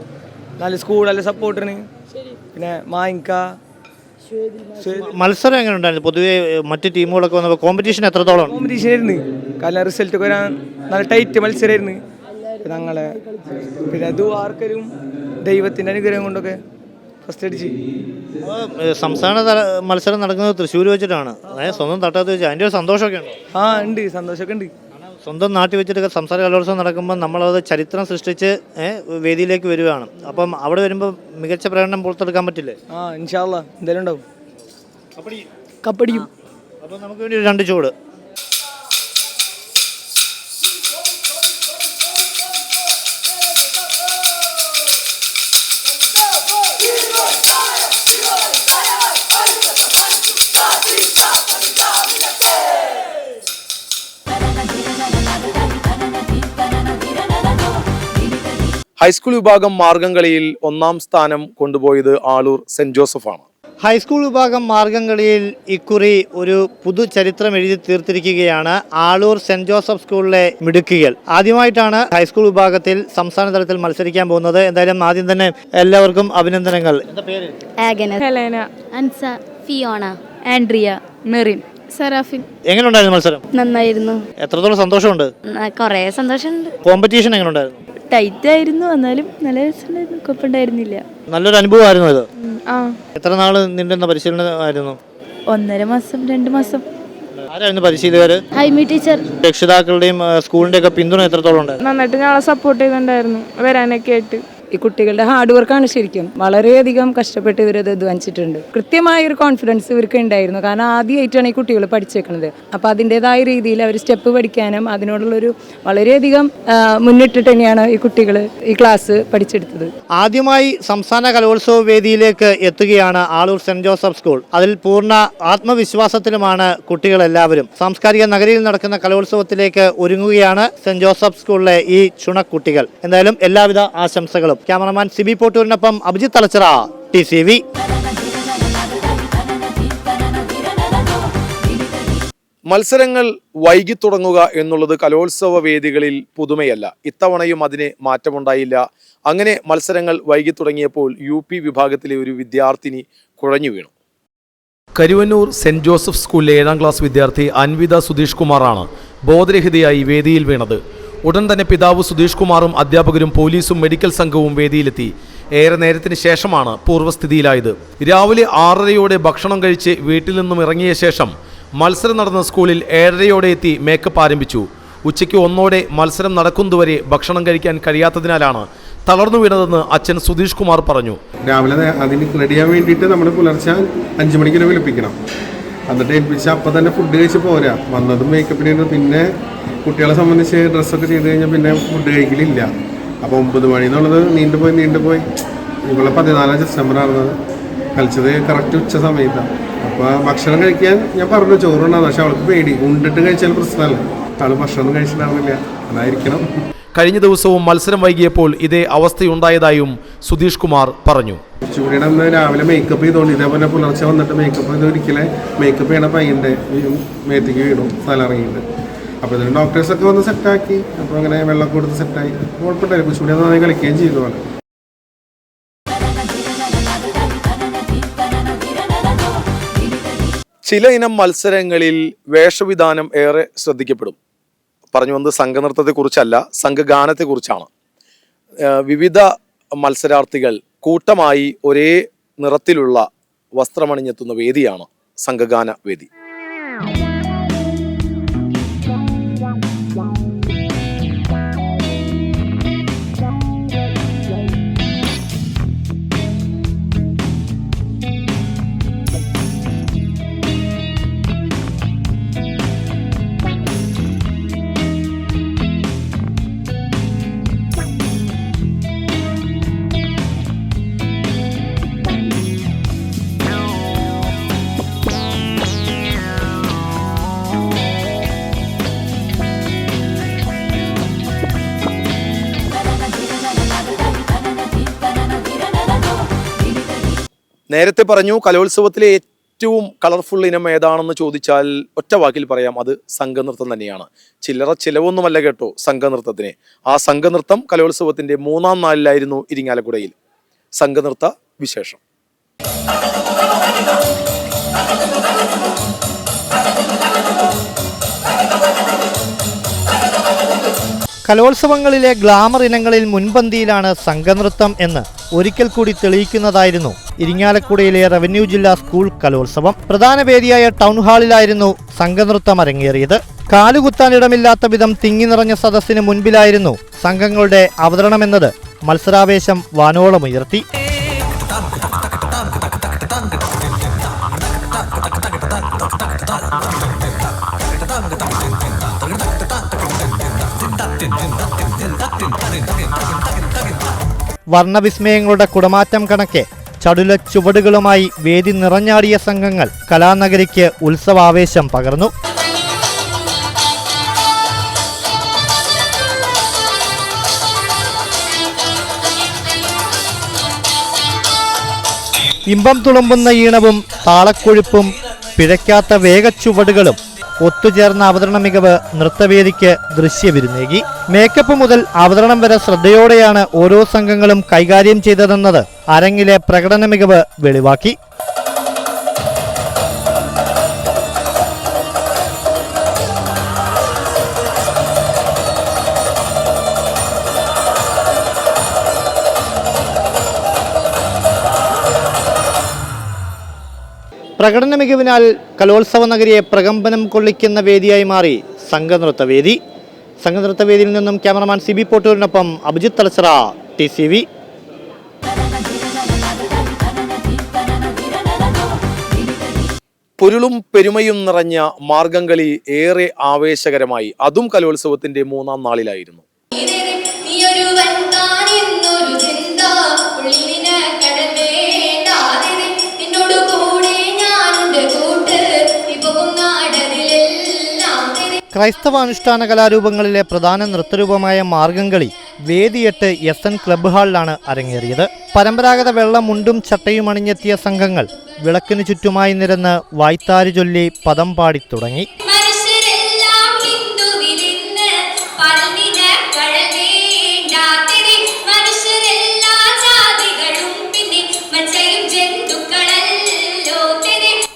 നല്ല സ്കൂളെല്ലാം സപ്പോർട്ടാണ്. പിന്നെ മാഹിൻക. മത്സരം എങ്ങനെ ഉണ്ടായിരുന്നു? പൊതുവെ മറ്റ് ടീമുകളൊക്കെ വന്നപ്പോൾ കോമ്പറ്റീഷൻ എത്രത്തോളം? കോമ്പറ്റീഷൻ ആയിരുന്നു. കാരണം റിസൾട്ട് വരാൻ നല്ല ടൈറ്റ് മത്സരമായിരുന്നു. ഞങ്ങളെ പിന്നെ അത് ആർക്കും ദൈവത്തിൻ്റെ അനുഗ്രഹം കൊണ്ടൊക്കെ ഫസ്റ്റ് അടിച്ച്. സംസ്ഥാന തല മത്സരം നടക്കുന്നത് തൃശ്ശൂർ വെച്ചിട്ടാണ്. അതായത് സ്വന്തം തട്ടത്ത് വെച്ച് അതിൻ്റെ ഒരു സന്തോഷമൊക്കെ ഉണ്ടോ? ഉണ്ട്, സന്തോഷമൊക്കെ ഉണ്ട്. സ്വന്തം നാട്ടിൽ വെച്ചിട്ട് സംസ്ഥാന കലോത്സവം നടക്കുമ്പോൾ നമ്മളത് ചരിത്രം സൃഷ്ടിച്ച് വേദിയിലേക്ക് വരികയാണ്. അപ്പം അവിടെ വരുമ്പോൾ മികച്ച പ്രകടനം പുറത്തെടുക്കാൻ പറ്റില്ലേ? ഇൻഷാ അല്ലാഹ് എന്തായാലും ഉണ്ടാവും. കപ്പടിയും. അപ്പോൾ നമുക്ക് വേണ്ടി 2 ചുവട്. ഹൈസ്കൂൾ വിഭാഗം മാർഗംകളിയിൽ 1ാം സ്ഥാനം കൊണ്ടുപോയത് ആളൂർ സെന്റ് ജോസഫാണ്. ഹൈസ്കൂൾ വിഭാഗം മാർഗംകളിയിൽ ഇക്കുറി ഒരു പുതു ചരിത്രം എഴുതി തീർത്തിരിക്കുകയാണ് ആളൂർ സെന്റ് ജോസഫ് സ്കൂളിലെ മിടുക്കികൾ. ആദ്യമായിട്ടാണ് ഹൈസ്കൂൾ വിഭാഗത്തിൽ സംസ്ഥാന തലത്തിൽ മത്സരിക്കാൻ പോകുന്നത്. എന്തായാലും ആദ്യം തന്നെ എല്ലാവർക്കും അഭിനന്ദനങ്ങൾ. എന്താ പേര്? Helena, Ansa, Fiona, Andrea, Merin, Seraphin. എങ്ങനെയുണ്ടായിരുന്നു മത്സരം? നന്നായിരുന്നു. എത്രത്തോളം സന്തോഷമുണ്ട്? കുറേ സന്തോഷമുണ്ട്. കോമ്പറ്റീഷൻ എങ്ങനെയുണ്ടായിരുന്നു? ടൈറ്റ് ആയിരുന്നു, എന്നാലും നല്ല രസമുണ്ടായിരുന്നു, കുഴപ്പമുണ്ടായിരുന്നില്ല. നല്ലൊരു അനുഭവമായിരുന്നു ഇത്. ആ, എത്ര നാൾ നീണ്ടുന്ന പരിശീലനമായിരുന്നു? 1.5 മാസം 2 മാസം. ആരായിരുന്നു പരിശീലകര്? ഹൈമി ടീച്ചർ. രക്ഷിതാക്കളുടെയും സ്കൂളിന്റെ ഒക്കെ പിന്തുണ എത്രത്തോളം ഉണ്ട്? നന്നായിട്ട് ഞങ്ങളെ സപ്പോർട്ട് ചെയ്യുന്നുണ്ടായിരുന്നു വരാനൊക്കെ ആയിട്ട്. ഈ കുട്ടികളുടെ ഹാർഡ് വർക്കാണ് ശരിക്കും. വളരെയധികം കഷ്ടപ്പെട്ട് ഇവരത് അധ്വാനിച്ചിട്ടുണ്ട്. കൃത്യമായ ഒരു കോൺഫിഡൻസ് ഇവർക്ക് ഉണ്ടായിരുന്നു. കാരണം ആദ്യമായിട്ടാണ് ഈ കുട്ടികൾ പഠിച്ചേക്കുന്നത്. അപ്പോൾ അതിൻ്റെതായ രീതിയിൽ അവർ സ്റ്റെപ്പ് പഠിക്കാനും അതിനോടുള്ളൊരു വളരെയധികം മുന്നിട്ടിട്ട് തന്നെയാണ് ഈ കുട്ടികൾ ഈ ക്ലാസ് പഠിച്ചെടുത്തത്. ആദ്യമായി സംസ്ഥാന കലോത്സവ വേദിയിലേക്ക് എത്തുകയാണ് ആളൂർ സെന്റ് ജോസഫ് സ്കൂൾ. അതിൽ പൂർണ്ണ ആത്മവിശ്വാസത്തിലുമാണ് കുട്ടികളെല്ലാവരും. സാംസ്കാരിക നഗരിയിൽ നടക്കുന്ന കലോത്സവത്തിലേക്ക് ഒരുങ്ങുകയാണ് സെന്റ് ജോസഫ് സ്കൂളിലെ ഈ ചുണക്കുട്ടികൾ. എന്തായാലും എല്ലാവിധ ആശംസകളും. ക്യാമറമാൻ സിബി പോട്ടൂരിനൊപ്പം അഭിജിത്ത് തലച്ചിറ, TCV. മത്സരങ്ങൾ വൈകി തുടങ്ങുക എന്നുള്ളത് കലോത്സവ വേദികളിൽ പുതുമയല്ല. ഇത്തവണയും അതിന് മാറ്റമുണ്ടായില്ല. അങ്ങനെ മത്സരങ്ങൾ വൈകി തുടങ്ങിയപ്പോൾ UP വിഭാഗത്തിലെ ഒരു വിദ്യാർത്ഥിനി കുഴഞ്ഞു വീണു. കരുവന്നൂർ സെന്റ് ജോസഫ് സ്കൂളിലെ 7ാം ക്ലാസ് വിദ്യാർത്ഥി അൻവിത സുധീഷ് കുമാറാണ് ബോധരഹിതയായി വേദിയിൽ വീണത്. ഉടൻ തന്നെ പിതാവ് സുധീഷ് കുമാറും അധ്യാപകരും പോലീസും മെഡിക്കൽ സംഘവും വേദിയിലെത്തി. ഏറെ നേരത്തിന് ശേഷമാണ് പൂർവ്വസ്ഥിതിയിലായത്. രാവിലെ 6:30യോടെ ഭക്ഷണം കഴിച്ച് വീട്ടിൽ നിന്നും ഇറങ്ങിയ ശേഷം മത്സരം നടന്ന സ്കൂളിൽ 7:30യോടെ എത്തി മേക്കപ്പ് ആരംഭിച്ചു. ഉച്ചയ്ക്ക് 1:00ഓടെ മത്സരം നടക്കുന്നതുവരെ ഭക്ഷണം കഴിക്കാൻ കഴിയാത്തതിനാലാണ് തളർന്നു വീണതെന്ന് അച്ഛൻ സുധീഷ് കുമാർ പറഞ്ഞു. രാവിലെ അതിന് റെഡി ചെയ്യാൻ വേണ്ടിയിട്ട് നമ്മൾ പുലർച്ചെ 5 മണിക്ക് വിളിപ്പിക്കണം. എന്നിട്ട് ഏൽപ്പിച്ച് അപ്പം തന്നെ ഫുഡ് കഴിച്ച് പോരാ. വന്നതും മേക്കപ്പിന് പിന്നെ കുട്ടികളെ സംബന്ധിച്ച് ഡ്രസ്സൊക്കെ ചെയ്ത് കഴിഞ്ഞാൽ പിന്നെ ഫുഡ് കഴിക്കലില്ല. അപ്പോൾ 9 മണി എന്നുള്ളത് നീണ്ടുപോയി ഇവിടെ 14 ഡിസംബർ ആയിരുന്നത് കളിച്ചത് കറക്റ്റ് ഉച്ച സമയത്താണ്. അപ്പോൾ ഭക്ഷണം കഴിക്കാൻ ഞാൻ പറഞ്ഞു ചോറുണ്ടാകും. പക്ഷെ അവൾക്ക് പേടി, ഉണ്ടിട്ട് കഴിച്ചാൽ പ്രശ്നമല്ല. അവൾ ഭക്ഷണം കഴിച്ചിട്ടുണ്ടായിരുന്നില്ല. അതായിരിക്കണം. കഴിഞ്ഞ ദിവസവും മത്സരം വൈകിയപ്പോൾ ഇതേ അവസ്ഥയുണ്ടായതായും സുധീഷ് കുമാർ പറഞ്ഞു. ചൂടിയുടെ അന്ന് രാവിലെ മേക്കപ്പ് ചെയ്തോണ്ട് ഇതേപോലെ പുലർച്ചെ വന്നിട്ട് മേക്കപ്പ് ചെയ്ത് ഒരിക്കലേ മേക്കപ്പ് ചെയ്യണ പയ്യൻ്റെ മേത്തേക്ക് വീണു, സ്ഥലമിറങ്ങിയിട്ട്. അപ്പോൾ ഇതിന് ഡോക്ടേഴ്സൊക്കെ വന്ന് സെറ്റാക്കി. അപ്പോൾ അങ്ങനെ വെള്ളമൊക്കെ കൊടുത്ത് സെറ്റായി. കുഴപ്പമില്ലായിരുന്നു. കുറച്ചുകൂടി നന്നായി കളിക്കുകയും ചെയ്തു. ചില ഇനം മത്സരങ്ങളിൽ വേഷവിധാനം ഏറെ ശ്രദ്ധിക്കപ്പെടും. പറഞ്ഞു വന്നത് സംഘനൃത്തത്തെക്കുറിച്ചല്ല, സംഘഗാനത്തെക്കുറിച്ചാണ്. വിവിധ മത്സരാർത്ഥികൾ കൂട്ടമായി ഒരേ നിറത്തിലുള്ള വസ്ത്രമണിഞ്ഞെത്തുന്ന വേദിയാണ് സംഘഗാന വേദി. നേരത്തെ പറഞ്ഞു കലോത്സവത്തിലെ ഏറ്റവും കളർഫുൾ ഇനം ഏതാണെന്ന് ചോദിച്ചാൽ ഒറ്റ വാക്കിൽ പറയാം, അത് സംഘനൃത്തം തന്നെയാണ്. ചില്ലറ ചിലവൊന്നുമല്ല കേട്ടോ സംഘനൃത്തത്തിന്. ആ സംഘനൃത്തം കലോത്സവത്തിന്റെ 3ാം നാളിലായിരുന്നു ഇരിങ്ങാലക്കുടയിൽ. സംഘനൃത്ത വിശേഷം. കലോത്സവങ്ങളിലെ ഗ്ലാമർ ഇനങ്ങളിൽ മുൻപന്തിയിലാണ് സംഘനൃത്തം എന്ന് ഒരിക്കൽ കൂടി തെളിയിക്കുന്നതായിരുന്നു ഇരിങ്ങാലക്കുടയിലെ റവന്യൂ ജില്ലാ സ്കൂൾ കലോത്സവം. പ്രധാന വേദിയായ ടൗൺ ഹാളിലായിരുന്നു സംഘനൃത്തം അരങ്ങേറിയത്. കാലുകുത്താനിടമില്ലാത്ത വിധം തിങ്ങി നിറഞ്ഞ സദസ്സിന് മുൻപിലായിരുന്നു സംഘങ്ങളുടെ അവതരണമെന്നത് മത്സരാവേശം വാനോളമുയർത്തി. വർണ്ണവിസ്മയങ്ങളുടെ കുടമാറ്റം കണക്കെ ചടുല ചുവടുകളുമായി വേദി നിറഞ്ഞാടിയ സംഘങ്ങൾ കലാനഗരിക്ക് ഉത്സവാവേശം പകർന്നു. ഇമ്പം തുളുമ്പുന്ന ഈണവും താളക്കൊഴുപ്പും പിഴയ്ക്കാത്ത വേഗച്ചുവടുകളും ഒത്തുചേർന്ന അവതരണ മികവ് നൃത്തവേദിക്ക് ദൃശ്യവിരുന്നേകി. മേക്കപ്പ് മുതൽ അവതരണം വരെ ശ്രദ്ധയോടെയാണ് ഓരോ സംഘങ്ങളും കൈകാര്യം ചെയ്തതെന്നത് അരങ്ങിലെ പ്രകടന മികവ് വെളിവാക്കി. പ്രകടന മികവിനാൽ കലോത്സവ നഗരിയെ പ്രകമ്പനം കൊള്ളിക്കുന്ന വേദിയായി മാറി സംഘനൃത്തവേദി. സംഘനൃത്തവേദിയിൽ നിന്നും ക്യാമറമാൻ CB പോട്ടൂരിനൊപ്പം അഭിജിത്ത് തലച്ചിറ, TCV. പൊരുളും പെരുമയും നിറഞ്ഞ മാർഗംകളി ഏറെ ആവേശകരമായി. അതും കലോത്സവത്തിന്റെ 3ാം നാളിലായിരുന്നു. ക്രൈസ്തവ അനുഷ്ഠാന കലാരൂപങ്ങളിലെ പ്രധാന നൃത്തരൂപമായ മാർഗംകളി വേദിയെട്ട് SN ക്ലബ്ബ് ഹാളിലാണ് അരങ്ങേറിയത്. പരമ്പരാഗത വെള്ള മുണ്ടും ചട്ടയും അണിഞ്ഞെത്തിയ സംഘങ്ങൾ വിളക്കിനു ചുറ്റുമായി നിരന്ന് വായ്ത്താരി ചൊല്ലി പദം പാടി തുടങ്ങി.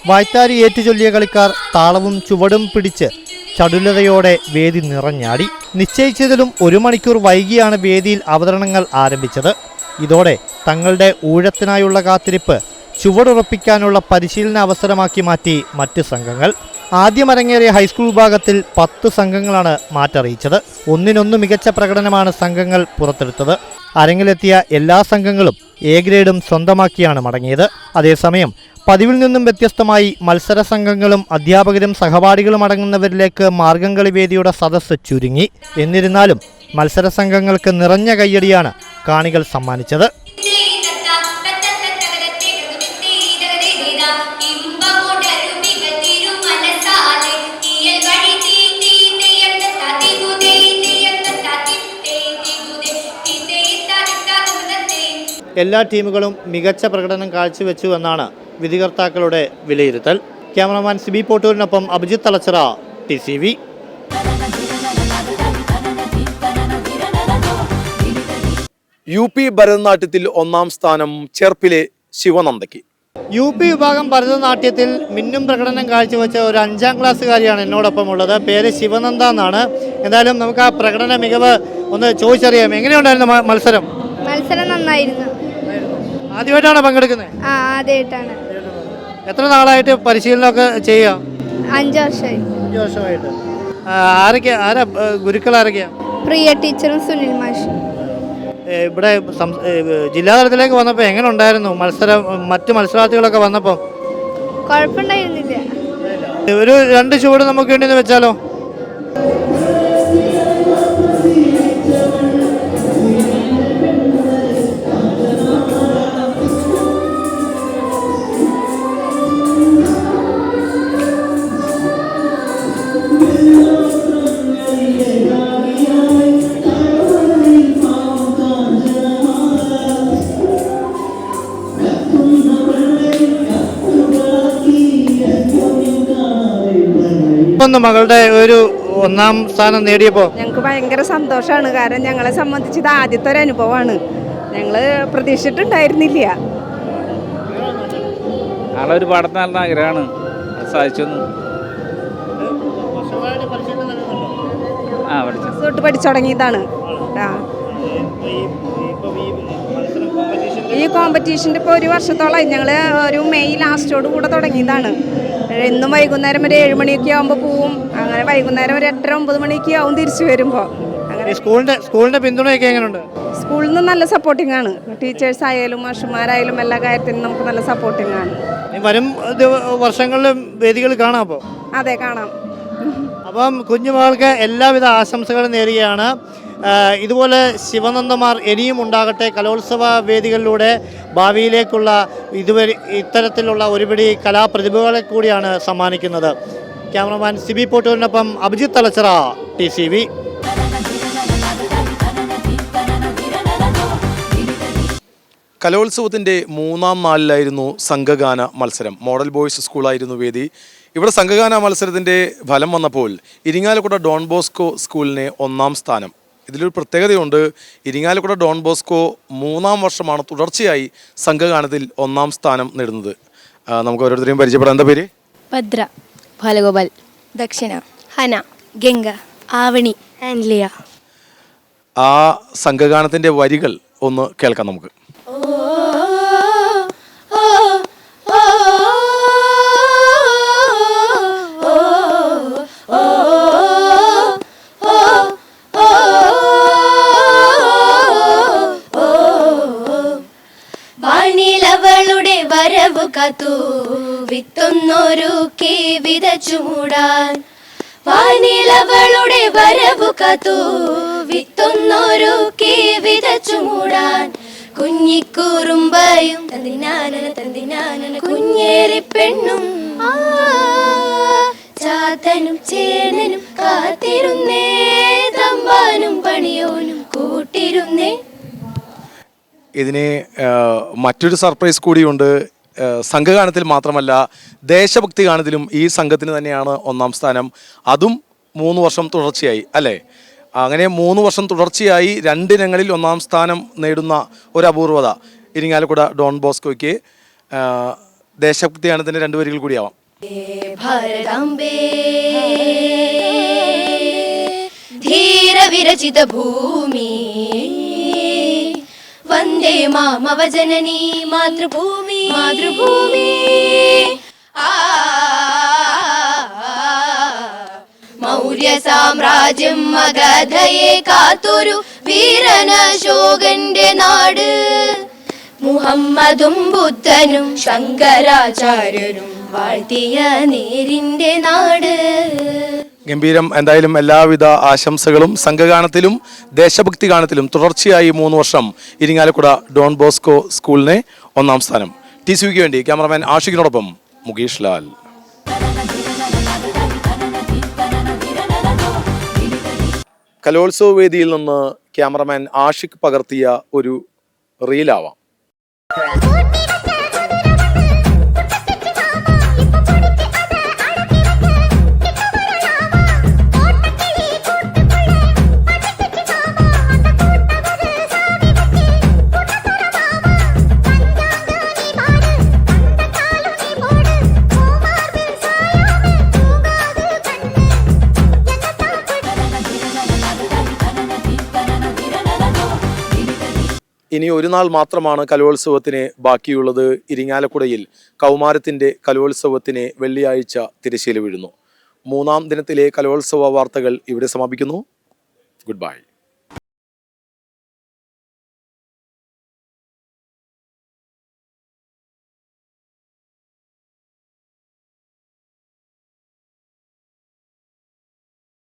വായ്ത്താരി ഏറ്റുചൊല്ലിയ കളിക്കാർ താളവും ചുവടും പിടിച്ച് ചടുലതയോടെ വേദി നിറഞ്ഞാടി. നിശ്ചയിച്ചതിലും 1 മണിക്കൂർ വൈകിയാണ് വേദിയിൽ അവതരണങ്ങൾ ആരംഭിച്ചത്. ഇതോടെ തങ്ങളുടെ ഊഴത്തിനായുള്ള കാത്തിരിപ്പ് ചുവടുറപ്പിക്കാനുള്ള പരിശീലന അവസരമാക്കി മാറ്റി മറ്റ് സംഘങ്ങൾ. ആദ്യം അരങ്ങേറിയ ഹൈസ്കൂൾ വിഭാഗത്തിൽ 10 സംഘങ്ങളാണ് മാറ്ററിയിച്ചത്. ഒന്നിനൊന്ന് മികച്ച പ്രകടനമാണ് സംഘങ്ങൾ പുറത്തെടുത്തത്. അരങ്ങിലെത്തിയ എല്ലാ സംഘങ്ങളും എ ഗ്രേഡും സ്വന്തമാക്കിയാണ് മടങ്ങിയത്. അതേസമയം പതിവിൽ നിന്നും വ്യത്യസ്തമായി മത്സര സംഘങ്ങളും അധ്യാപകരും സഹപാഠികളും അടങ്ങുന്നവരിലേക്ക് മാർഗംകളി വേദിയുടെ സദസ്സ് ചുരുങ്ങി. എന്നിരുന്നാലും മത്സര സംഘങ്ങൾക്ക് നിറഞ്ഞ കയ്യടിയാണ് കാണികൾ സമ്മാനിച്ചത്. എല്ലാ ടീമുകളും മികച്ച പ്രകടനം കാഴ്ചവെച്ചു എന്നാണ് വിധികർത്താക്കളുടെ വിലയിരുത്തൽ. ക്യാമറമാൻ സിബി പോട്ടൂരിനൊപ്പം അഭിജിത്ത് തലച്ചിറ, TCV. UP ഭരതനാട്യത്തിൽ 1-ാം സ്ഥാനം ചേർപ്പിലെ ശിവനന്ദയ്ക്ക്. UP വിഭാഗം ഭരതനാട്യത്തിൽ മിന്നും പ്രകടനം കാഴ്ചവെച്ച ഒരു 5ാം ക്ലാസ്സുകാരിയാണ് എന്നോടൊപ്പം ഉള്ളത്. പേര് ശിവനന്ദ എന്നാണ്. എന്തായാലും നമുക്ക് ആ പ്രകടന മികവ് ഒന്ന് ചോദിച്ചറിയാം. എങ്ങനെയുണ്ടായിരുന്നു മത്സരം? മത്സരം നന്നായിരുന്നു. ആദ്യമായിട്ടാണ് പങ്കെടുക്കുന്നത്? ആദ്യമായിട്ടാണ്. എത്ര നാളായിട്ട് പരിശീലനമൊക്കെ ചെയ്യുക? 5 വർഷമായി. 5 വർഷമായിട്ട്. ആരാ ഗുരുക്കൾ ആരൊക്കെയാ? പ്രിയ ടീച്ചറും സുനിൽ മാഷും. ഇവിടെ ജില്ലാതലത്തിലേക്ക് വന്നപ്പോൾ എങ്ങനെ ഉണ്ടായിരുന്നു മത്സരം? മറ്റു മത്സരാർത്ഥികളൊക്കെ വന്നപ്പോൾ കുഴപ്പമുണ്ടായിരുന്നില്ല. ഒരു 2 ചുവട് നമുക്ക് വേണ്ടി വെച്ചാലോ? മകളുടെ ഒരു 1-ാം സ്ഥാനം നേടിയപ്പോൾ ഞങ്ങൾക്ക് ഭയങ്കര സന്തോഷമാണ്. കാരണം ഞങ്ങളെ സംബന്ധിച്ച് ഇത് ആദ്യത്തെ ഒരു അനുഭവമാണ്. ഞങ്ങൾ പ്രതീക്ഷിച്ചിട്ടുണ്ടായിരുന്നില്ല. ആളൊരു പാടത്ത് നല്ല ആഗ്രഹമാണ്, സാധിച്ചു. തൊട്ട് പഠിച്ചു തുടങ്ങിയതാണ്. ഈ കോമ്പറ്റീഷൻ്റെ ഇപ്പോൾ 1 വർഷത്തോളമായി. ഞങ്ങൾ ഒരു മെയ് ലാസ്റ്റോട് കൂടെ തുടങ്ങിയതാണ്. എന്നും വൈകുന്നേരം ഒരു 7 മണിയൊക്കെ ആകുമ്പോൾ പോവും. അങ്ങനെ വൈകുന്നേരം ഒരു 8-9 മണിയൊക്കെ ആവും തിരിച്ചു വരുമ്പോൾ. അങ്ങനെ സ്കൂളിന്റെ പിന്തുണയൊക്കെ എങ്ങനെയുണ്ട്? സ്കൂളിൽ നിന്ന് നല്ല സപ്പോർട്ടിംഗ് ആണ്. ടീച്ചേഴ്സ് ആയാലും മാഷുമാരായാലും എല്ലാ കാര്യത്തിനും നമുക്ക് നല്ല സപ്പോർട്ടിംഗ് ആണ്. വരും വർഷങ്ങളിലും വേദികൾ കാണാം. അപ്പോൾ അതെ, കാണാം. അപ്പം കുഞ്ഞുമകൾക്ക് എല്ലാവിധ ആശംസകളും നേരുകയാണ്. ഇതുപോലെ ശിവനന്ദമാർ ഇനിയും ഉണ്ടാകട്ടെ. കലോത്സവ വേദികളിലൂടെ ഭാവിയിലേക്കുള്ള ഇത്തരത്തിലുള്ള ഒരുപിടി കലാപ്രതിഭകളെ കൂടിയാണ് സമ്മാനിക്കുന്നത്. ക്യാമറമാൻ സിബി പോട്ടൂരിനൊപ്പം അഭിജിത്ത് തലച്ചിറ, TCV. കലോത്സവത്തിൻ്റെ 3-ാം നാളിലായിരുന്നു സംഘഗാന മത്സരം. മോഡൽ ബോയ്സ് സ്കൂളായിരുന്നു വേദി. ഇവിടെ സംഘഗാന മത്സരത്തിൻ്റെ ഫലം വന്നപ്പോൾ ഇരിങ്ങാലക്കുട ഡോൺ ബോസ്കോ സ്കൂളിന് 1-ാം സ്ഥാനം. ഇതിലൊരു പ്രത്യേകതയുണ്ട്. ഇരിങ്ങാലക്കുട ഡോൺ ബോസ്കോ 3-ാം വർഷമാണ് തുടർച്ചയായി സംഘഗാനത്തിൽ 1-ാം സ്ഥാനം നേടുന്നത്. നമുക്ക് ഓരോരുത്തരെയും പരിചയപ്പെടാം. എന്താ പേര്? ഭദ്ര, ബാലഗോപാൽ, ദക്ഷിണ, ഹന, ഗംഗ, ആവണി, ആൻലിയ. ആ സംഘഗാനത്തിൻ്റെ വരികൾ ഒന്ന് കേൾക്കാം നമുക്ക്. വരവു കാത്തു വിത്തൊന്നൊരുക്കി വിതച്ചു മൂടാൻ. വാനിലവളുടെ വരവു കാത്തു വിത്തൊന്നൊരുക്കി വിതച്ചു മൂടാൻ. കുഞ്ഞിക്കൂറുമ്പയും തന്തിനാനന തന്തിനാനന കുഞ്ഞേറി പെണ്ണും ചാത്തനും ചേനനും കാത്തിരുന്നേ. തമ്പാനും പണിയോനും കൂട്ടിരുന്നേ. ഇതിന് മറ്റൊരു സർപ്രൈസ് കൂടിയുണ്ട്. സംഘഗാനത്തിൽ മാത്രമല്ല, ദേശഭക്തി ഗാനത്തിലും ഈ സംഘത്തിന് തന്നെയാണ് 1-ാം സ്ഥാനം. അതും 3 വർഷം തുടർച്ചയായി, അല്ലേ? അങ്ങനെ 3 വർഷം തുടർച്ചയായി 2 ഇനങ്ങളിൽ 1-ാം സ്ഥാനം നേടുന്ന ഒരു അപൂർവത ഇരിങ്ങാലക്കുട ഡോൺ ബോസ്കോയ്ക്ക്. ദേശഭക്തി ഗാനത്തിൻ്റെ 2 വരികൾ കൂടിയാവാം. ഭാരതാംബേ ധീര വിരചിത ഭൂമി വന്ദേ മാമവ ജനനി മാതൃഭൂമി മാതൃഭൂമി മൗര്യ സാമ്രാജ്യം മഗധയെ കാത്തൊരു വീരനശോകന്റെ നാട് മുഹമ്മദും ബുദ്ധനും ശങ്കരാചാര്യരും വാഴ്ത്തിയ നേരിന്റെ നാട്. ഗംഭീരം. എന്തായാലും എല്ലാവിധ ആശംസകളും. സംഘഗാനത്തിലും ദേശഭക്തി ഗാനത്തിലും തുടർച്ചയായി 3 വർഷം ഇരിങ്ങാലക്കുട ഡോൺ ബോസ്കോ സ്കൂളിനെ 1ാം സ്ഥാനം. TCVക്ക് വേണ്ടി ക്യാമറമാൻ ആഷിഖിനോടൊപ്പം മുകേഷ് ലാൽ. കലോത്സവ വേദിയിൽ നിന്ന് ക്യാമറമാൻ ആഷിഖ് പകർത്തിയ ഒരു റീലാവാം. ഇനി ഒരു നാൾ മാത്രമാണ് കലോത്സവത്തിന് ബാക്കിയുള്ളത്. ഇരിങ്ങാലക്കുടയിൽ കൗമാരത്തിൻ്റെ കലോത്സവത്തിന് വെള്ളിയാഴ്ച തിരശ്ശീല വീഴുന്നു. 3ാം ദിനത്തിലെ കലോത്സവ വാർത്തകൾ ഇവിടെ സമാപിക്കുന്നു. Good bye.